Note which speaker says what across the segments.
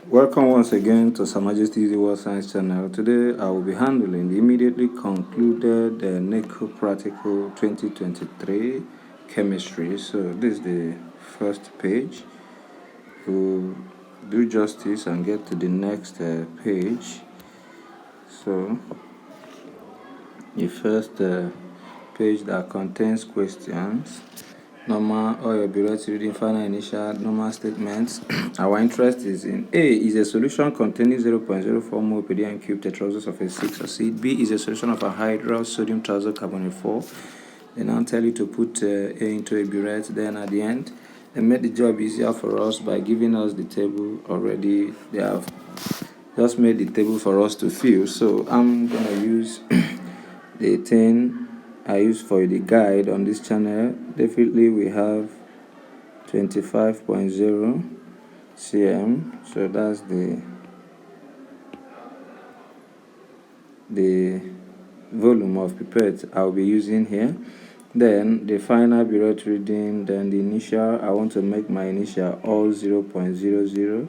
Speaker 1: Welcome once again to Her Majesty's World Science channel. Today I will be handling the immediately concluded NECO practical 2023 chemistry. So this is the first page. We'll do justice and get to the next page. So the first page that contains questions. Normal or your bureaucracy reading final initial normal statements. Our interest is in A is a solution containing 0.04 mole per DM cube tetroxide of a 6 acid. B is a solution of a hydral sodium triazocarbonate 4. They now tell you to put A into a burette. Then at the end, they made the job easier for us by giving us the table already. They have just made the table for us to fill. So I'm gonna use the thing I use for the guide on this channel. Definitely we have 25.0 cm, so that's the volume of pipette I'll be using here. Then the final burette reading, then the initial, I want to make my initial all 0.00,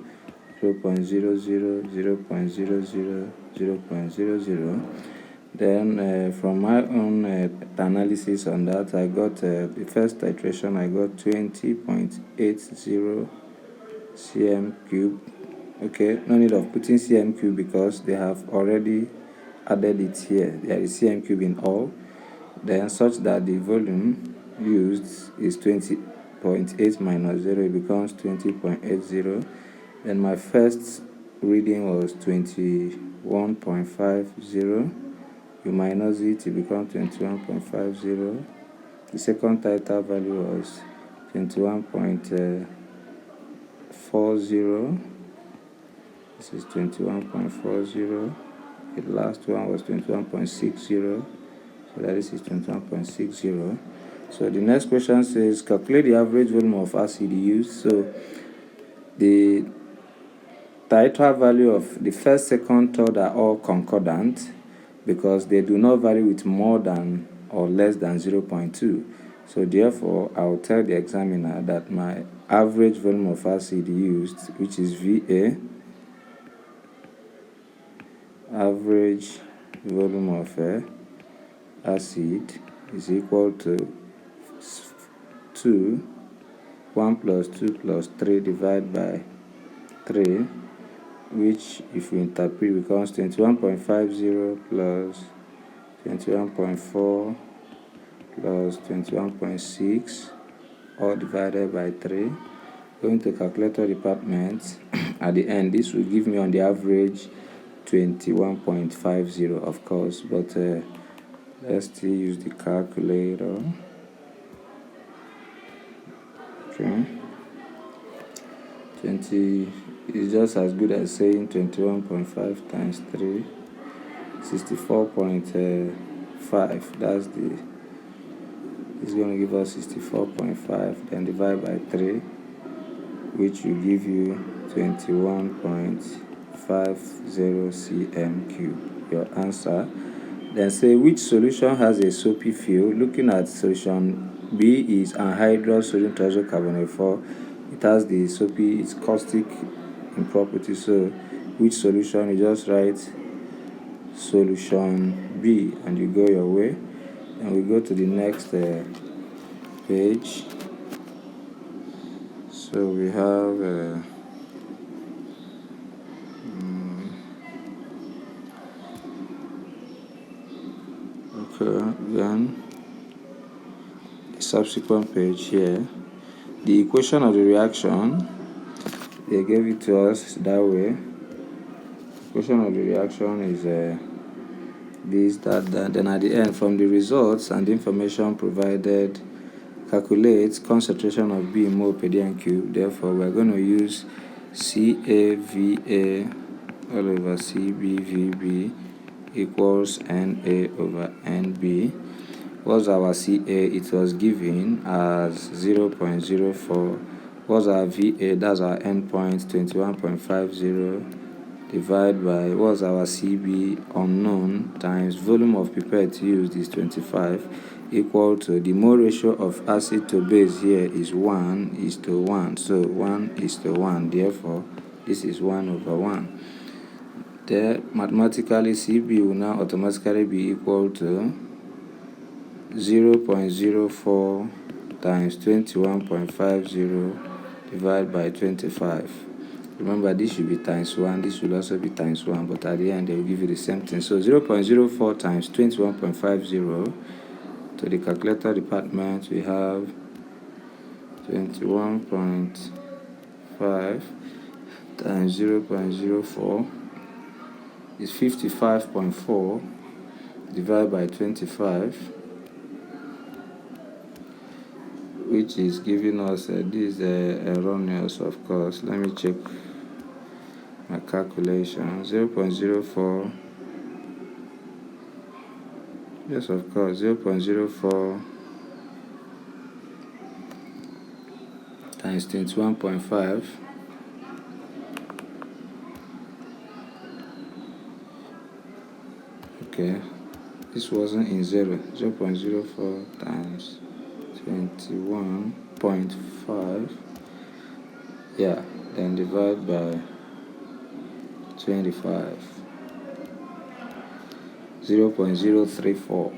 Speaker 1: 0.00, 0.00, 0.00. Then from my own analysis on that, I got the first titration, I got 20.80 cm cube. Okay, no need of putting cm cube because they have already added it here. There is cm cube in all. Then such that the volume used is 20.8 minus 0, it becomes 20.80. Then my first reading was 21.50. You minus it, it becomes 21.50. The second title value was 21.40. This is 21.40. The last one was 21.60. So that is 21.60. So the next question says calculate the average volume of acid used. So the title value of the first, second, third are all concordant, because they do not vary with more than or less than 0.2. So therefore, I will tell the examiner that my average volume of acid used, which is VA, average volume of acid is equal to 1 plus 2 plus 3 divided by 3, which if we interpret becomes 21.50 plus 21.4 plus 21.6, all divided by 3. Going to calculator department. At the end, this will give me on the average 21.50, of course, but let's still use the calculator. Okay, 20 is just as good as saying 21.5 times 3, 64.5. That's the, it's going to give us 64.5, then divide by 3, which will give you 21.50 cm cube. Your answer. Then say which solution has a soapy feel. Looking at solution B is anhydrous sodium triazocarbonate 4. It has the soapy, it's caustic in property. So which solution? You just write solution B and you go your way. And we go to the next page. So we have then the subsequent page here, the equation of the reaction, they gave it to us that way. The equation of the reaction is this, that, then at the end, from the results and the information provided, calculate concentration of B in mole per DM cube. Therefore, we're going to use CAVA all over CBVB equals NA over NB. What's our CA? It was given as 0.04. What's our VA? That's our endpoint, 21.50, divided by what's our CB, unknown, times volume of pipette used is 25, equal to the mole ratio of acid to base here is 1:1. So 1:1. Therefore, This is 1/1. There, mathematically, Cb will now automatically be equal to 0.04 times 21.50 divided by 25. Remember, this should be times 1, this will also be times 1, but at the end they will give you the same thing. So 0.04 times 21.50, to the calculator department we have 21.5 times 0.04 is 55.4 divided by 25, which is giving us this erroneous, of course. Let me check my calculation. 0.04, yes, of course, 0.04 times 21.5 okay, this wasn't in 0.04 times 21.5, yeah, then divide by 25, 0.034,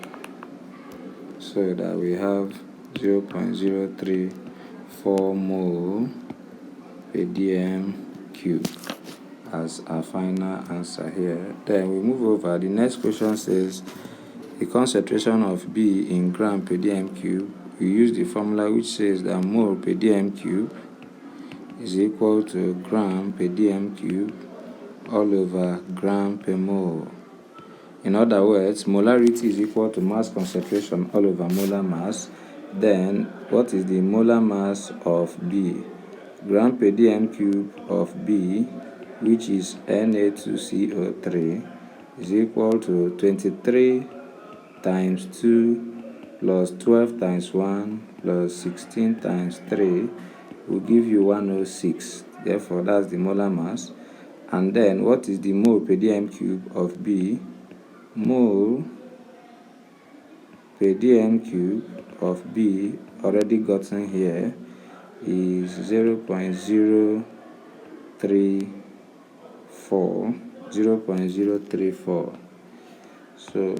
Speaker 1: so that we have 0.034 mole per dm cube as our final answer here. Then we move over. The next question says the concentration of B in gram per dm cube. We use the formula which says that mole per dm cube is equal to gram per dm cube all over gram per mole. In other words, molarity is equal to mass concentration all over molar mass. Then what is the molar mass of B? Gram per dm cube of B, which is Na2CO3, is equal to 23 times 2 plus 12 times 1 plus 16 times 3 will give you 106. Therefore, that's the molar mass. And then what is the mole per dm cube of B? Mole per dm cube of B, already gotten here, is 0.034. So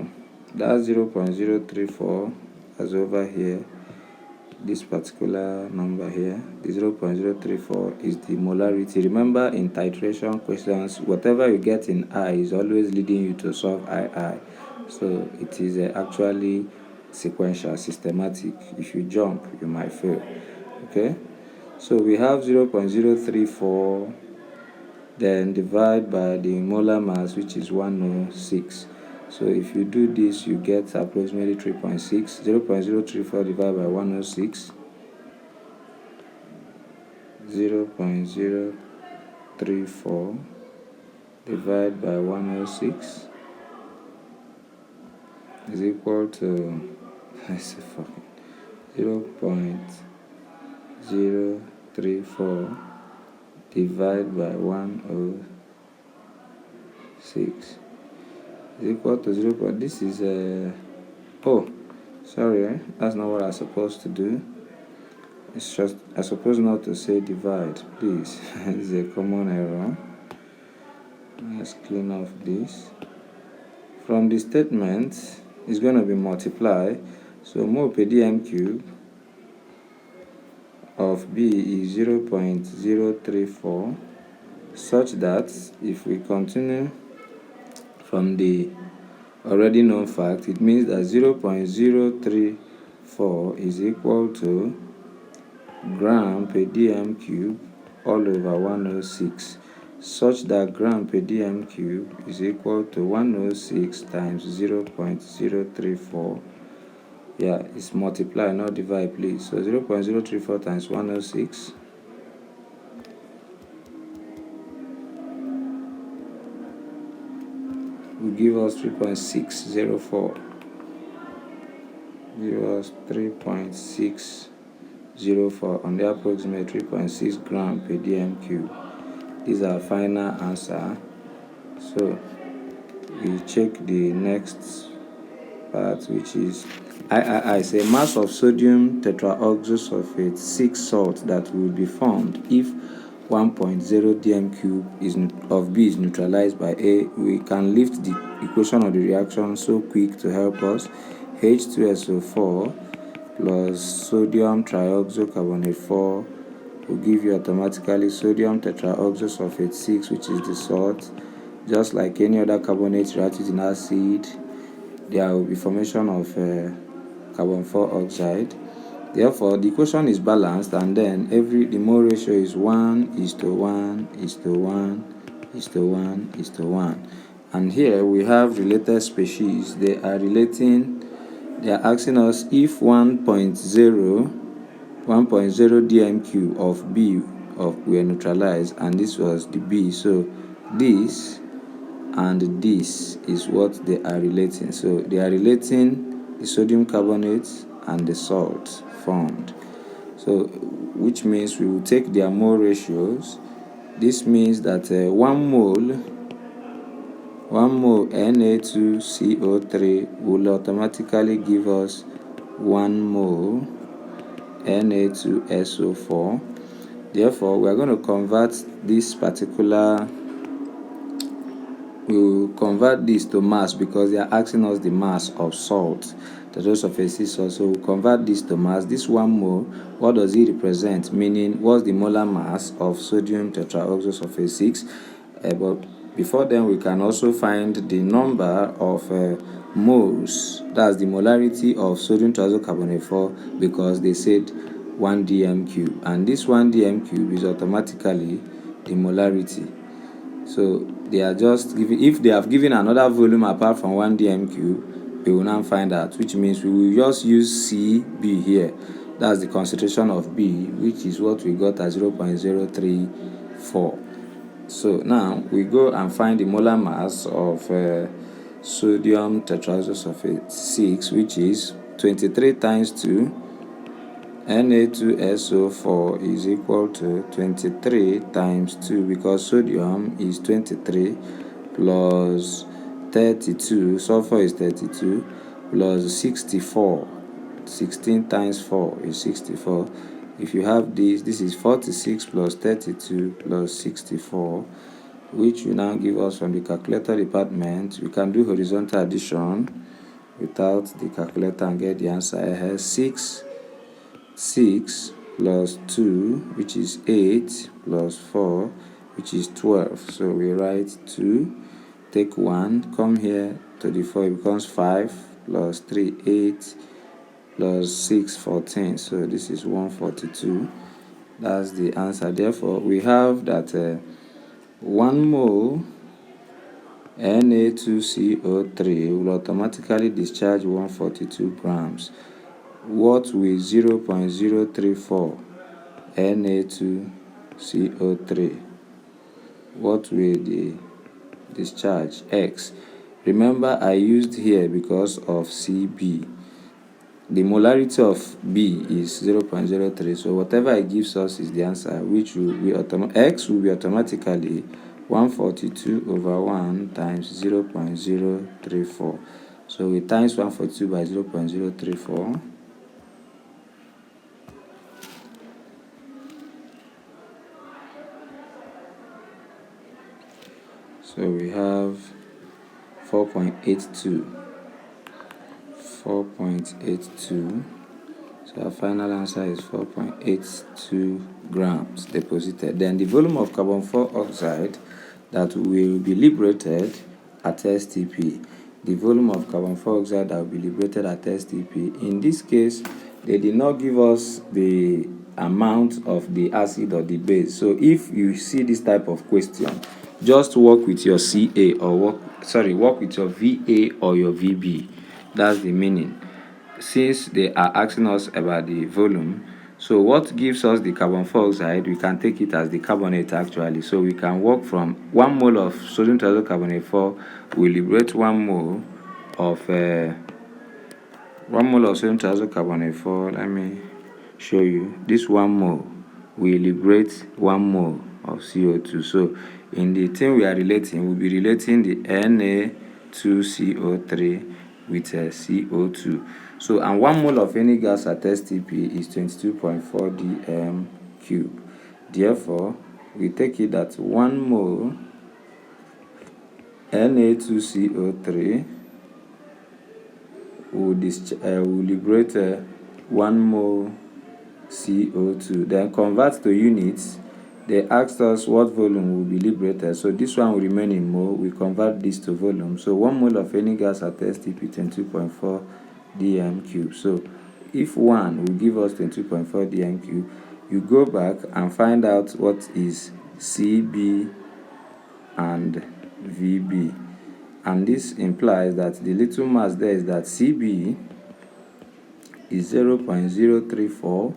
Speaker 1: that's 0.034 as over here. This particular number here, the 0.034 is the molarity. Remember, in titration questions, whatever you get in I is always leading you to solve II. So it is actually sequential, systematic. If you jump, you might fail. Okay, so we have 0.034, then divide by the molar mass, which is 106. So if you do this, you get approximately 3.6. 0.034 divided by 106, 0.034 divided by 106 is equal to 0.034 divided by 106 is equal to 0. This is oh, sorry, that's not what I'm supposed to do. It's just, I'm supposed not to say divide, please. It's a common error. Let's clean off this. From the statement, it's going to be multiply. So mole per dm cube of B is 0.034, such that if we continue from the already known fact, it means that 0.034 is equal to gram per dm cube all over 106, such that gram per dm cube is equal to 106 times 0.034. Yeah, it's multiply, not divide, please. So 0.034 times 106 will give us 3.604. Give us 3.604 on the approximate 3.6 gram per dm cube. This is our final answer. So we check the next part, which is III. Say mass of sodium tetraoxosulfate 6 salt that will be formed if 1.0 dm cube of B is neutralized by A, we can lift the equation of the reaction so quick to help us. H2SO4 plus sodium trioxocarbonate 4 will give you automatically sodium tetraoxosulfate 6, which is the salt. Just like any other carbonate reacted in acid, there will be formation of carbon 4 oxide. Therefore, the equation is balanced, and then the mole ratio is 1:1:1:1:1. And here we have related species. They are asking us if 1.0 dm cube of B were neutralized, and this was the B. So this and this is what they are relating. So they are relating the sodium carbonate and the salt formed. So which means we will take their mole ratios. This means that 1 mole Na2CO3 will automatically give us 1 mole Na2SO4. Therefore, we are going to convert this to mass, because they are asking us the mass of salt, the dose of a sea salt. So we'll convert this to mass. This 1 mole, what does it represent? Meaning, what's the molar mass of sodium tetraoxosulfate 6? But before then, we can also find the number of moles. That's the molarity of sodium trioxocarbonate 4, because they said 1 dm cube, and this 1 dm cube is automatically the molarity. So they are just giving, if they have given another volume apart from 1 dm cube, we will now find out, which means we will just use CB here. That's the concentration of B, which is what we got at 0.034. So now we go and find the molar mass of sodium tetraoxosulfate 6, which is 23 times 2. Na2SO4 is equal to 23 times 2, because sodium is 23 plus 32, sulfur is 32, plus 64. 16 times 4 is 64. If you have this is 46 plus 32 plus 64, which will now give us, from the calculator department, we can do horizontal addition without the calculator and get the answer. I have 6 plus 2, which is 8, plus 4, which is 12. So we write 2, take 1, come here to the 4, it becomes 5, plus 3, 8, plus 6, 14. So this is 142. That's the answer. Therefore, we have that 1 mole Na2CO3 will automatically discharge 142 grams. What will 0.034 Na2CO3? What will the discharge? X. Remember, I used here because of CB. The molarity of B is 0.03, so whatever it gives us is the answer, which will be X will be automatically 142 over 1 times 0.034. So we times 142 by 0.034. So we have 4.82. So our final answer is 4.82 grams deposited. Then the volume of carbon 4 oxide that will be liberated at STP. The volume of carbon 4 oxide that will be liberated at STP. In this case, they did not give us the amount of the acid or the base. So if you see this type of question, just work with your CA or work with your VA or your VB. That's the meaning. Since they are asking us about the volume, so what gives us the carbon 4 oxide, we can take it as the carbonate actually. So we can work from 1 mole of sodium triocarbonate 4 will liberate 1 mole of sodium triocarbonate 4. Let me show you. This 1 mole will liberate 1 mole of CO2. So in the thing we are relating, we'll be relating the Na2CO3 with CO2. So, and 1 mole of any gas at STP is 22.4 dm cube. Therefore, we take it that 1 mole Na2CO3 will liberate 1 mole CO2. Then convert to units. They asked us what volume will be liberated. So this one will remain in mole. We convert this to volume. So 1 mole of any gas at STP 22.4 dm cube. So if 1 will give us 22.4 dm cube, you go back and find out what is CB and VB. And this implies that the little mass there is that CB is 0.034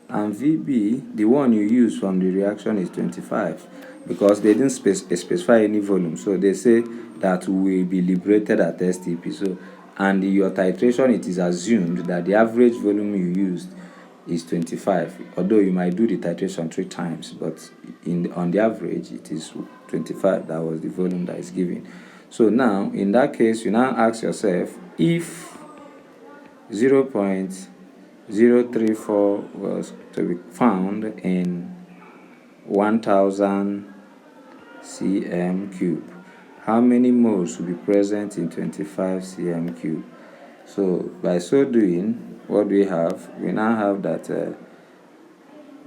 Speaker 1: and VB, the one you use from the reaction, is 25, because they didn't specify any volume. So they say that will be liberated at STP. So, and your titration, it is assumed that the average volume you used is 25, although you might do the titration 3 times, but on the average it is 25. That was the volume that is given. So now in that case, you now ask yourself, if 0.034 was to be found in 1000 cm cube, how many moles will be present in 25 cm cube? So by so doing, what we have? We now have that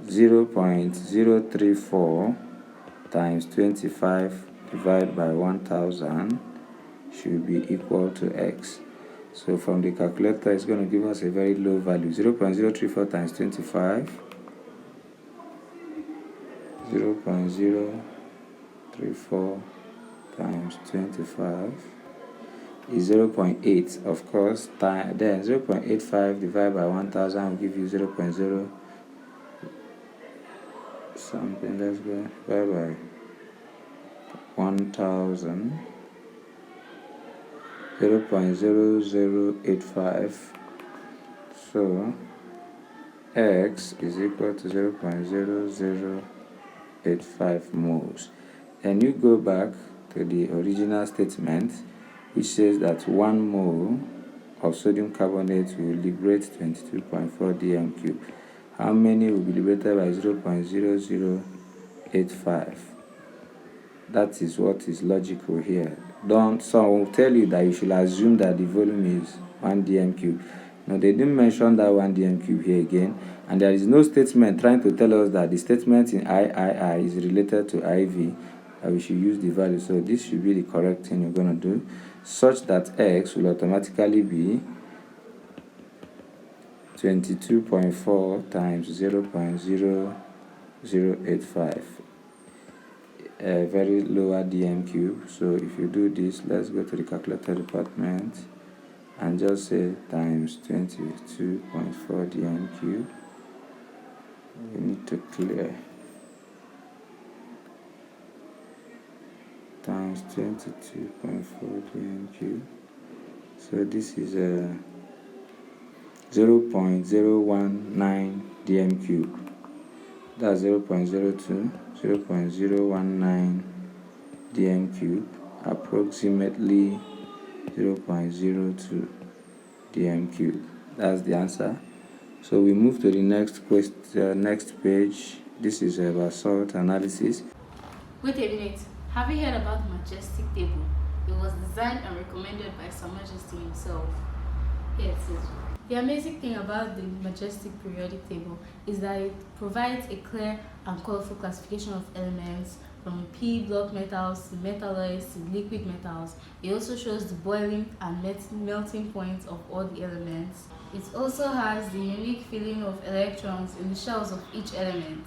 Speaker 1: 0.034 times 25 divided by 1000 should be equal to x. So from the calculator, it's going to give us a very low value. 0.034 times 25, 0.034 times 25 is 0.8, of course. Then 0.85 divided by 1000 will give you 0.0 something. Let's go divided by 1000, 0.0085. So x is equal to 0.0085 moles. And you go back to the original statement, which says that 1 mole of sodium carbonate will liberate 22.4 dm cube. How many will be liberated by 0.0085? That is what is logical here. Some will tell you that you should assume that the volume is 1 dm cube. No, they didn't mention that 1 dm cube here again, and there is no statement trying to tell us that the statement in III is related to IV, that we should use the value. So this should be the correct thing you're going to do, such that x will automatically be 22.4 times 0.0085, a very lower dm cube. So if you do this, let's go to the calculator department and just say times 22.4 dm cube. We need to clear times 22.4 dm cube. So this is a 0.019 dm cube. That's 0.02, 0.019 dm cube, approximately 0.02 dm cube. That's the answer. So we move to the next question, next page. This is about salt analysis.
Speaker 2: Wait a minute. Have you heard about the Majestic table? It was designed and recommended by Her Majesty himself. Here it is. The amazing thing about the Majestic periodic table is that it provides a clear and colorful classification of elements, from P block metals to metalloids to liquid metals. It also shows the boiling and melting points of all the elements. It also has the unique feeling of electrons in the shells of each element.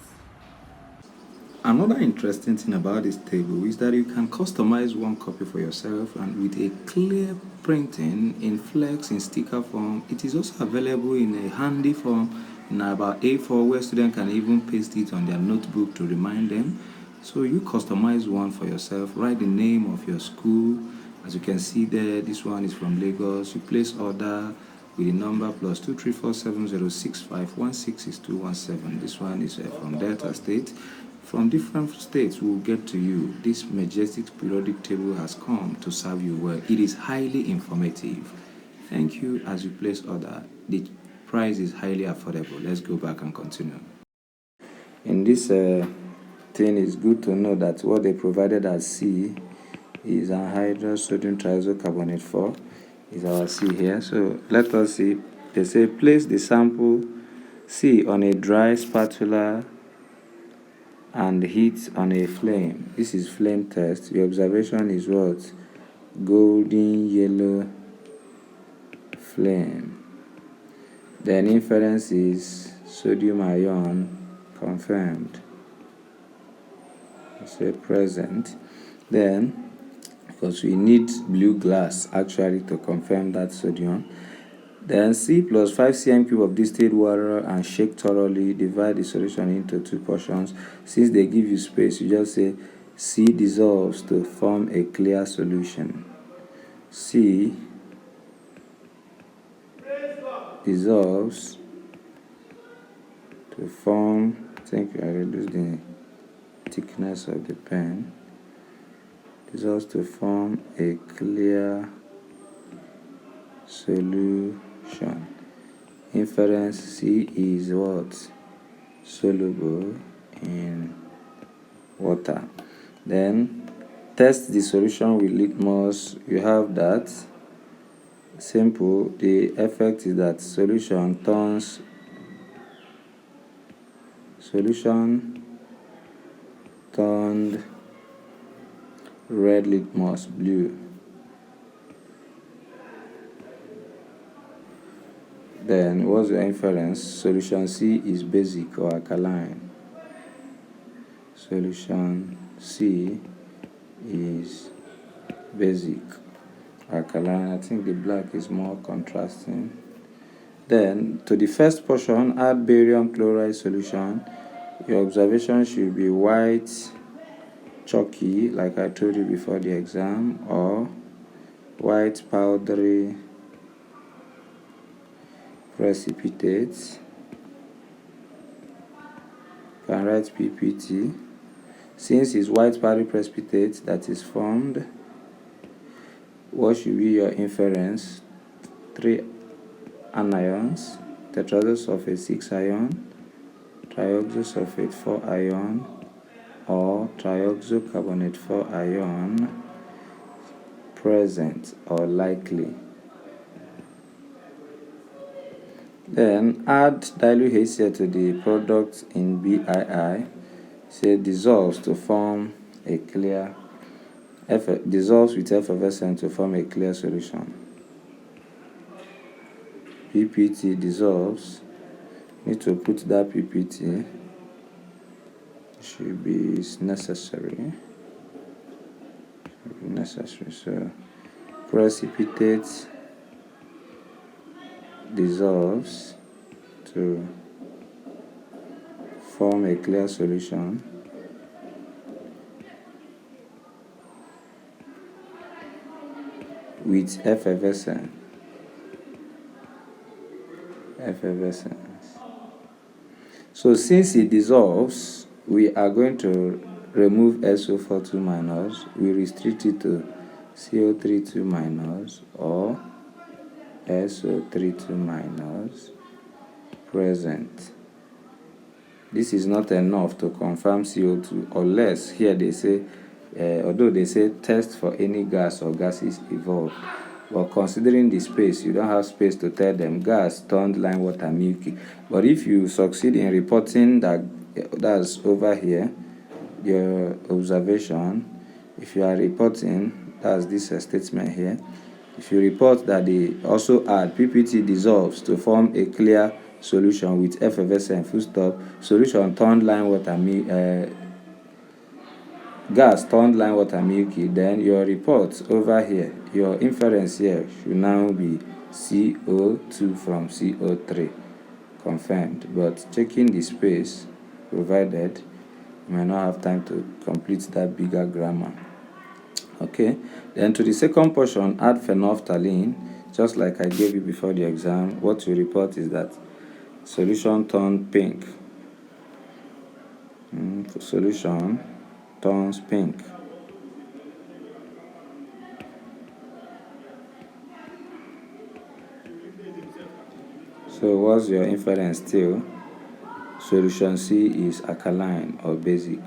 Speaker 1: Another interesting thing about this table is that you can customize one copy for yourself, and with a clear printing in flex in sticker form. It is also available in a handy form in about A4, where students can even paste it on their notebook to remind them. So you customize one for yourself, write the name of your school. As you can see there, this one is from Lagos. You place order with the number +2347065166217. This one is from Delta State. From different states will get to you. This Majestic periodic table has come to serve you well. It is highly informative. Thank you as you place order. The price is highly affordable. Let's go back and continue. In this thing is good to know that what they provided as C is anhydrous sodium triisocarbonate 4 is our C here. So let us see. They say place the sample C on a dry spatula and heat on a flame. This is flame test. Your observation is what? Golden yellow flame. Then inference is sodium ion confirmed. Say present. Then, because we need blue glass actually to confirm that sodium. Then C plus 5 cm cube of distilled water and shake thoroughly. Divide the solution into 2 portions. Since they give you space, you just say C dissolves to form a clear solution. C dissolves to form, I think I reduced the thickness of the pen, dissolves to form a clear solution. Inference C is what? Soluble in water. Then test the solution with litmus. You have that. Simple. The effect is that solution turned red, litmus blue. Then what's the inference? Solution C is basic or alkaline. Solution C is basic, alkaline. I think the black is more contrasting. Then to the first portion, add barium chloride solution. Your observation should be white chalky, like I told you before the exam, or white powdery precipitate. You can write PPT. Since it's white powdery precipitate that is formed, what should be your inference? 3 anions, tetraoxosulfate 6 ion, trioxosulfate 4 ion, or trioxocarbonate 4 ion present or likely. Then add dilute HCl to the product in BII. Say dissolves to form a clear, dissolves with effervescent to form a clear solution. PPT dissolves. Need to put that PPT. Should be necessary. So precipitate dissolves to form a clear solution. With effervescence. So since it dissolves, we are going to remove SO42 minus. We restrict it to CO32 minus or SO32 minus present. This is not enough to confirm CO2, unless here they say, although they say test for any gas or gases evolved. But considering the space, you don't have space to tell them gas turned lime water milky. But if you succeed in reporting that's over here, your observation, if you are reporting, that's this statement here, if you report that they also add PPT dissolves to form a clear solution with effervescent full stop, solution turned lime water gas turned lime water milky, then your report over here, your inference here should now be CO2 from CO3 confirmed. But checking the space provided, you may not have time to complete that bigger grammar. Okay, then to the second portion, add phenolphthalein, just like I gave you before the exam. What you report is that solution turned pink. Solution turns pink. So what's your inference still? Solution C is alkaline or basic.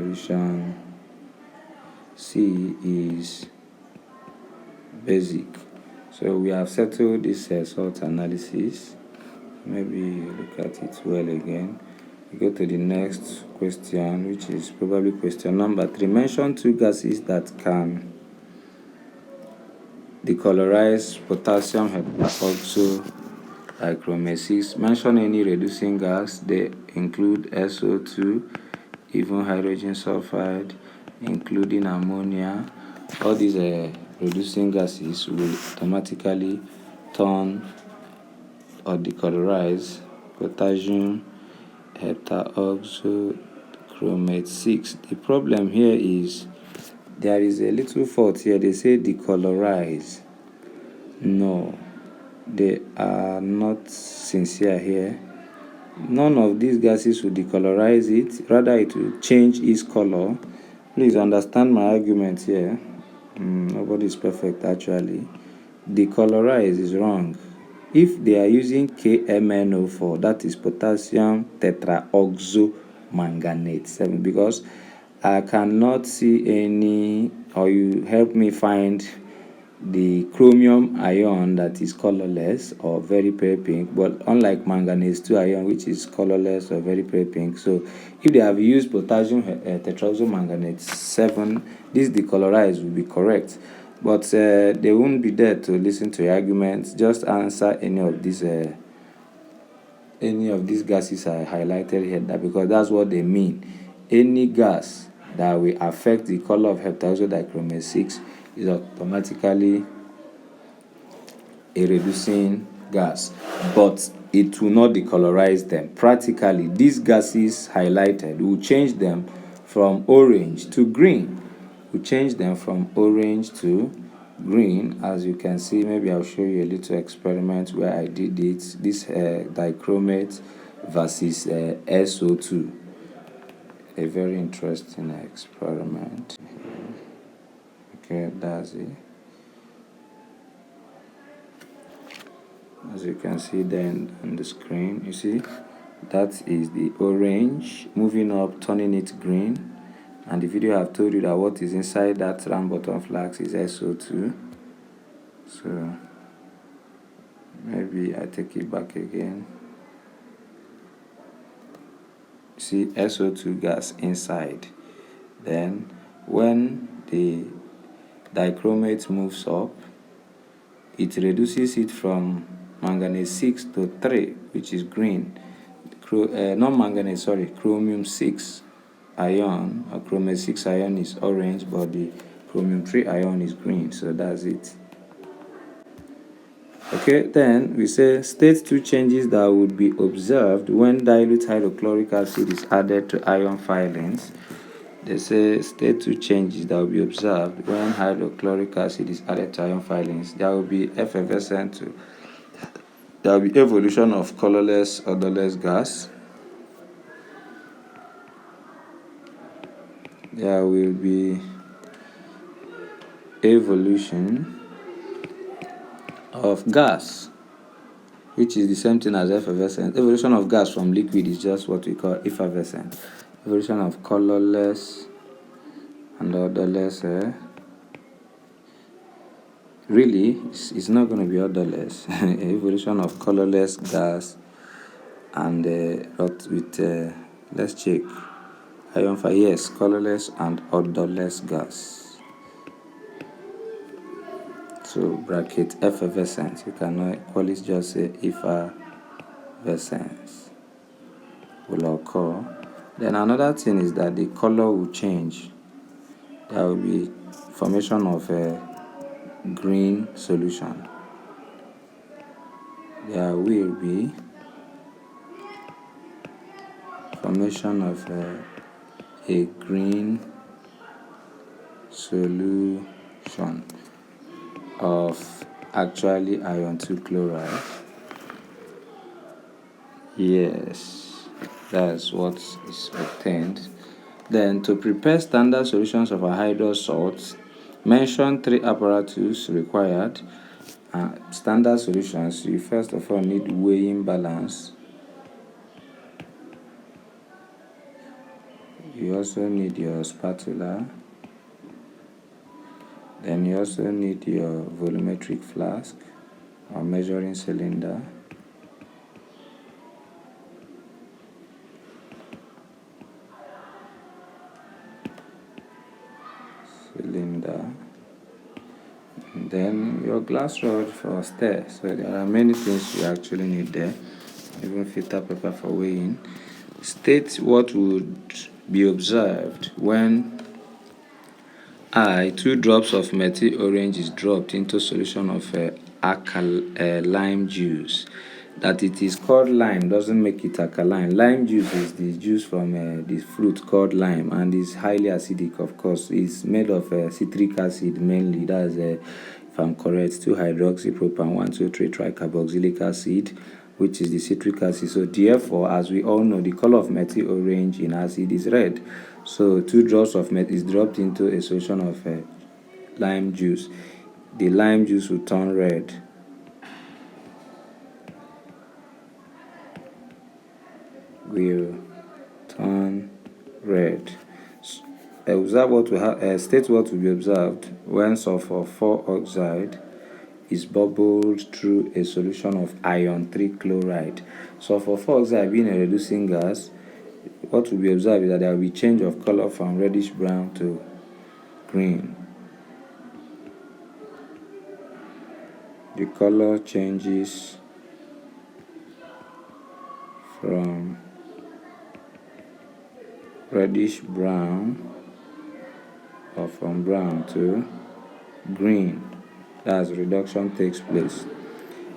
Speaker 1: Solution C is basic. So we have settled this salt analysis. Maybe look at it well again. We go to the next question, which is probably question number 3. Mention 2 gases that can decolorize potassium heptadichromate 6. Mention any reducing gas. They include SO2, even hydrogen sulfide, including ammonia. All these reducing gases will automatically turn or decolorize potassium heptaoxochromate 6. The problem here is there is a little fault here. They say decolorize. No, they are not sincere here. None of these gases will decolorize it, rather it will change its color. Please understand my argument here. Nobody is perfect actually. Decolorize is wrong. If they are using KMNO4, that is potassium tetraoxomanganate 7, because I cannot see any, or you help me find the chromium ion that is colorless or very pale pink, but unlike manganese 2 ion, which is colorless or very pale pink. So if they have used potassium tetraoxomanganate 7, this decolorize will be correct, but they won't be there to listen to your arguments. Just answer any of these gases I highlighted here, because that's what they mean. Any gas that will affect the color of heptaoxodichromate 6 is automatically a reducing gas, but it will not decolorize them. Practically, these gases highlighted will change them from orange to green. As you can see. Maybe I'll show you a little experiment where I did it. This dichromate versus SO2. A very interesting experiment. Okay, that's it. As you can see then on the screen, you see that is the orange moving up, turning it green. And the video I've told you that what is inside that round bottom flask is SO2. So maybe I take it back again. See SO2 gas inside. Then when the dichromate moves up, it reduces it from manganese 6 to 3, which is green. Chromium 6 ion or chromate 6 ion is orange, but the chromium 3 ion is green. So that's it. Okay, then we say state 2 changes that would be observed when dilute hydrochloric acid is added to ion filings. They say state 2 changes that will be observed when hydrochloric acid is added to ion filings. There will be effervescent too. There will be evolution of colorless, odorless gas. There will be evolution of gas, which is the same thing as effervescent. Evolution of gas from liquid is just what we call effervescent. Evolution of colorless and odorless. Really, it's not going to be odorless. Evolution of colorless gas and let's check. Ion fire, yes, colorless and odorless gas. So bracket effervescence. You cannot always just say effervescence will occur. Then another thing is that the color will change. There will be formation of a green solution. There will be formation of a green solution of actually iron 2 chloride. Yes, that's what is obtained. Then to prepare standard solutions of anhydrous salts, mention 3 apparatus required. Standard solutions, you first of all need weighing balance. You also need your spatula. Then you also need your volumetric flask or measuring cylinder. And then your glass rod for stir. So there are many things you actually need there. Even filter paper for weighing. State what would be observed when 2 drops of methyl orange is dropped into solution of lime juice. That it is called lime doesn't make it alkaline. Lime juice is the juice from the fruit called lime, and is highly acidic, of course. It's made of citric acid mainly. That's, if I'm correct, 2-hydroxypropane, 1,2,3-tricarboxylic acid, which is the citric acid. So therefore, as we all know, the color of methyl orange in acid is red. So 2 drops of methyl is dropped into a solution of lime juice. The lime juice will turn red. Will turn red. Observe what we have. State what will be observed when sulfur 4 oxide is bubbled through a solution of iron 3 chloride. Sulfur 4 oxide being a reducing gas, what will be observed is that there will be change of color from reddish brown to green. The color changes from reddish brown or from brown to green. That's reduction takes place.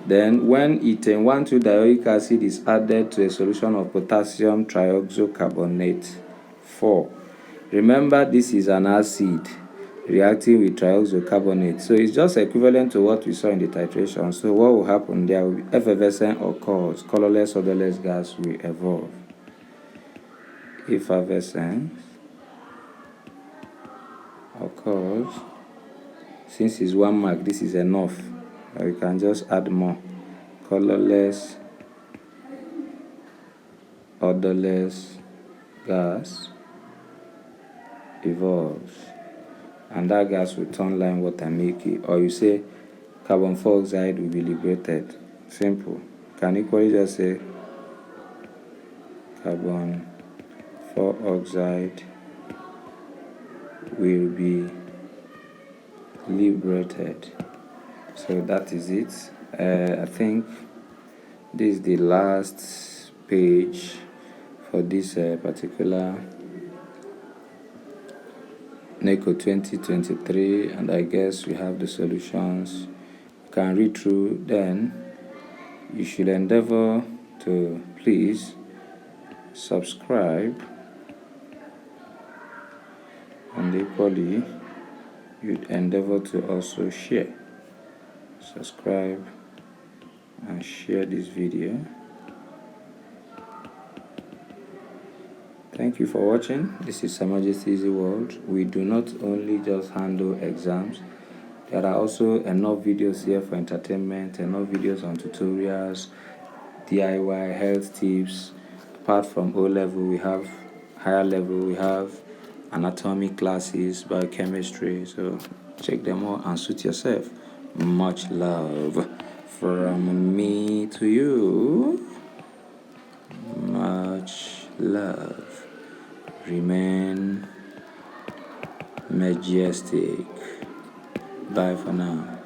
Speaker 1: Then when ethane 1,2-dioic acid is added to a solution of potassium trioxocarbonate 4. Remember, this is an acid reacting with trioxocarbonate, so it's just equivalent to what we saw in the titration. So what will happen? There will be effervescence occurs, colorless, odorless gas will evolve. Effervescence occurs. Since it's 1 mark, this is enough. Or you can just add more. Colorless, odorless gas evolves, and that gas will turn lime water milky. Or you say carbon 4 oxide will be liberated. Simple. Can equally just say carbon 4 oxide will be liberated. So that is it. I think this is the last page for this particular NECO 2023, and I guess we have the solutions. You can read through. Then you should endeavor to please subscribe, and equally you'd endeavor to also share. Subscribe and share this video. Thank you for watching. This is Her Majesty's Easy World. We do not only just handle exams. There are also enough videos here for entertainment, enough videos on tutorials, DIY, health tips. Apart from O-level, we have higher level, we have anatomy classes, biochemistry. So check them out and suit yourself. Much love from me to you. Much love. Remain majestic. Bye for now.